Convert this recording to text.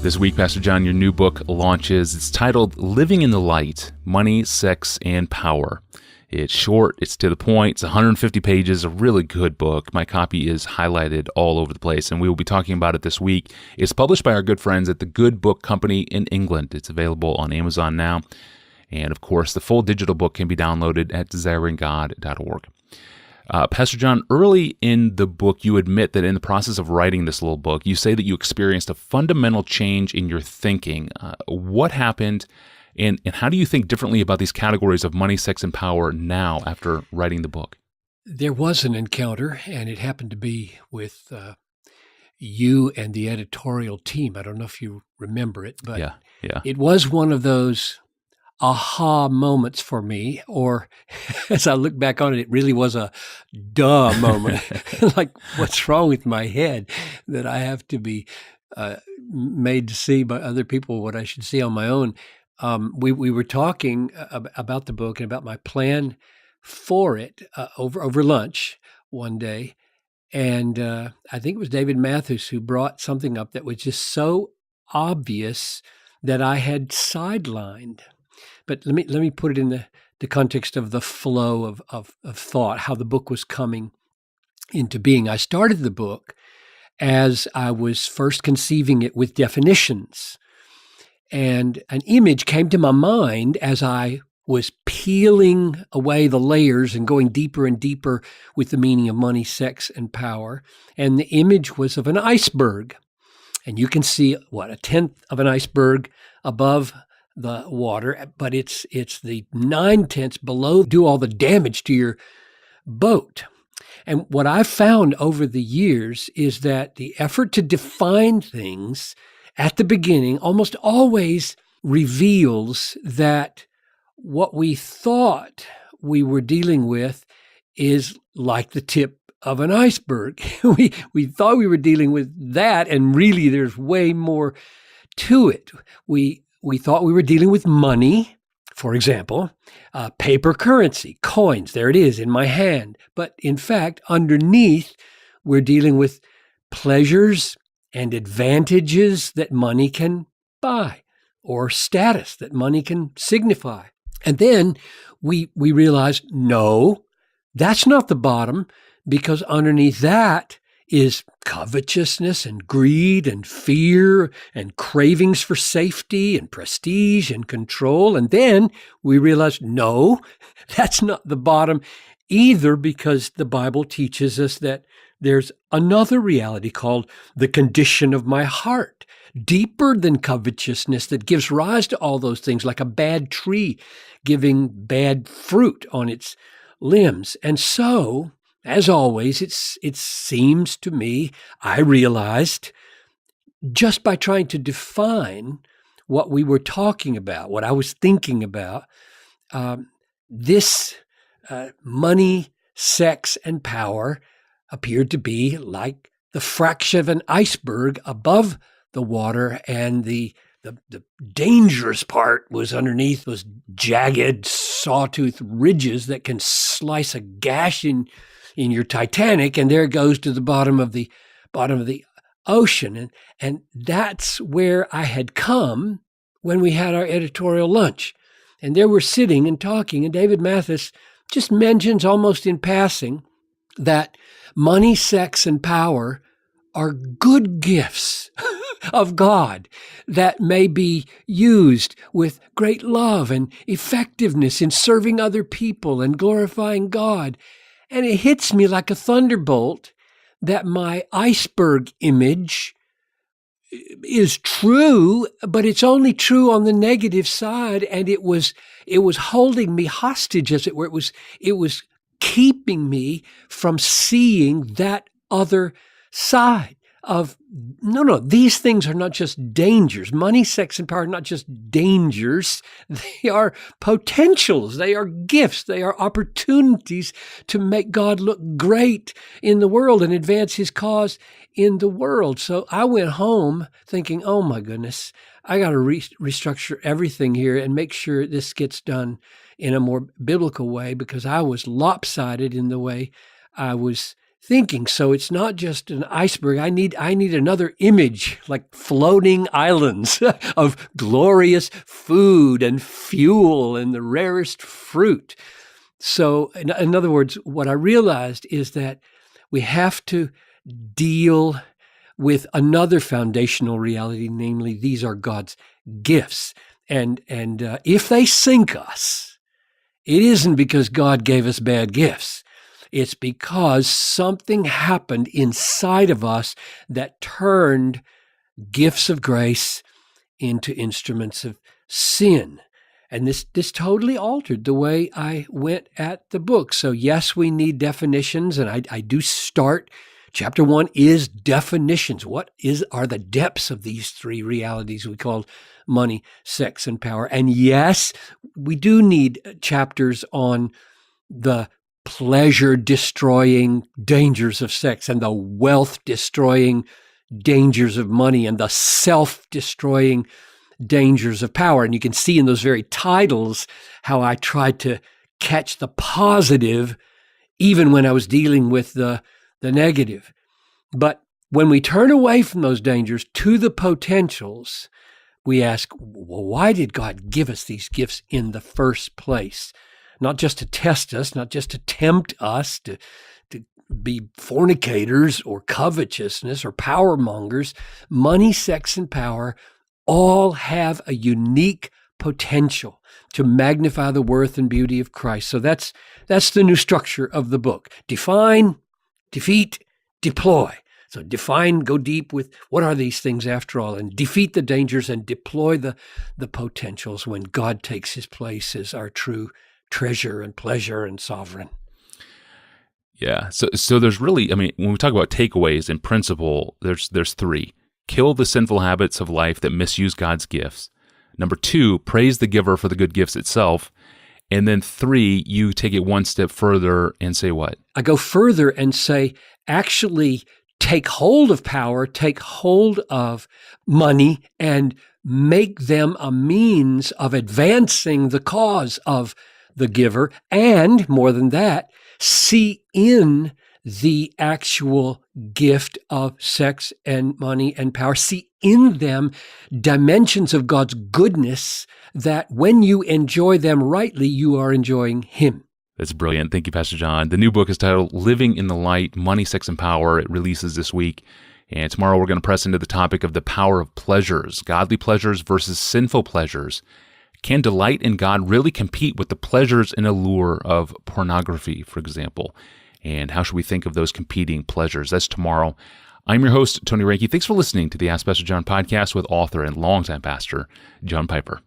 This week, Pastor John, your new book launches. It's titled Living in the Light, Money, Sex, and Power. It's short, it's to the point, it's 150 pages, a really good book. My copy is highlighted all over the place, and we will be talking about it this week. It's published by our good friends at the Good Book Company in England. It's available on Amazon now. And of course, the full digital book can be downloaded at desiringgod.org. Pastor John, early in the book, you admit that in the process of writing this little book, you say that you experienced a fundamental change in your thinking. What happened, and how do you think differently about these categories of money, sex, and power now after writing the book? There was an encounter, and it happened to be with you and the editorial team. I don't know if you remember it, but yeah. It was one of those aha moments for me, or as I look back on it, it really was a duh moment. Like, what's wrong with my head that I have to be made to see by other people what I should see on my own? We were talking about the book and about my plan for it over lunch one day. And I think it was David Mathis who brought something up that was just so obvious that I had sidelined. But let me put it in the context of the flow of thought, how the book was coming into being. I started the book as I was first conceiving it with definitions. And an image came to my mind as I was peeling away the layers and going deeper and deeper with the meaning of money, sex, and power. And the image was of an iceberg. And you can see, a tenth of an iceberg above the water, but it's the 9/10 below do all the damage to your boat. And what I've found over the years is that the effort to define things at the beginning almost always reveals that what we thought we were dealing with is like the tip of an iceberg. We thought we were dealing with that, and really there's way more to it. We thought we were dealing with money, for example, paper currency, coins. There it is in my hand. But in fact, underneath, we're dealing with pleasures and advantages that money can buy, or status that money can signify. And then we realized, no, that's not the bottom, because underneath that is covetousness and greed and fear and cravings for safety and prestige and control. And then we realized, no, that's not the bottom either, because the Bible teaches us that there's another reality called the condition of my heart, deeper than covetousness, that gives rise to all those things, like a bad tree giving bad fruit on its limbs. And so, as always, it seems to me, I realized just by trying to define what we were talking about, what I was thinking about, this money, sex, and power appeared to be like the fraction of an iceberg above the water, and the dangerous part was underneath those jagged sawtooth ridges that can slice a gash in your Titanic, and there it goes to the bottom of the ocean. And that's where I had come when we had our editorial lunch. And there we're sitting and talking, and David Mathis just mentions almost in passing that money, sex, and power are good gifts of God that may be used with great love and effectiveness in serving other people and glorifying God. And it hits me like a thunderbolt that my iceberg image is true, but it's only true on the negative side. And it was holding me hostage, as it were. It was keeping me from seeing that other side of, no, these things are not just dangers. Money, sex, and power are not just dangers. They are potentials. They are gifts. They are opportunities to make God look great in the world and advance his cause in the world. So I went home thinking, oh my goodness, I got to restructure everything here and make sure this gets done in a more biblical way, because I was lopsided in the way I was thinking. So it's not just an iceberg. I need another image, like floating islands of glorious food and fuel and the rarest fruit. So in other words, what I realized is that we have to deal with another foundational reality, namely these are God's gifts. And if they sink us, it isn't because God gave us bad gifts. It's because something happened inside of us that turned gifts of grace into instruments of sin. And this totally altered the way I went at the book. So yes, we need definitions, and I do start. Chapter 1 is definitions. What are the depths of these three realities we call money, sex, and power? And yes, we do need chapters on the pleasure-destroying dangers of sex and the wealth-destroying dangers of money and the self-destroying dangers of power. And you can see in those very titles how I tried to catch the positive even when I was dealing with the negative. But when we turn away from those dangers to the potentials, we ask, well, why did God give us these gifts in the first place? Not just to test us, not just to tempt us to be fornicators or covetousness or power mongers. Money, sex, and power all have a unique potential to magnify the worth and beauty of Christ. So that's the new structure of the book. Define, defeat, deploy. So define, go deep with what are these things after all, and defeat the dangers and deploy the potentials when God takes his place as our true treasure and pleasure and sovereign. Yeah. So there's really, when we talk about takeaways in principle, there's three. Kill the sinful habits of life that misuse God's gifts. Number 2, praise the giver for the good gifts itself. And then 3, you take it one step further and say what? I go further and say, actually take hold of power, take hold of money, and make them a means of advancing the cause of the giver. And more than that, see in the actual gift of sex and money and power, see in them dimensions of God's goodness that when you enjoy them rightly, you are enjoying him. That's brilliant. Thank you, Pastor John. The new book is titled Living in the Light, Money, Sex, and Power. It releases this week. And tomorrow we're going to press into the topic of the power of pleasures, godly pleasures versus sinful pleasures. Can delight in God really compete with the pleasures and allure of pornography, for example? And how should we think of those competing pleasures? That's tomorrow. I'm your host, Tony Reinke. Thanks for listening to the Ask Pastor John podcast with author and longtime pastor, John Piper.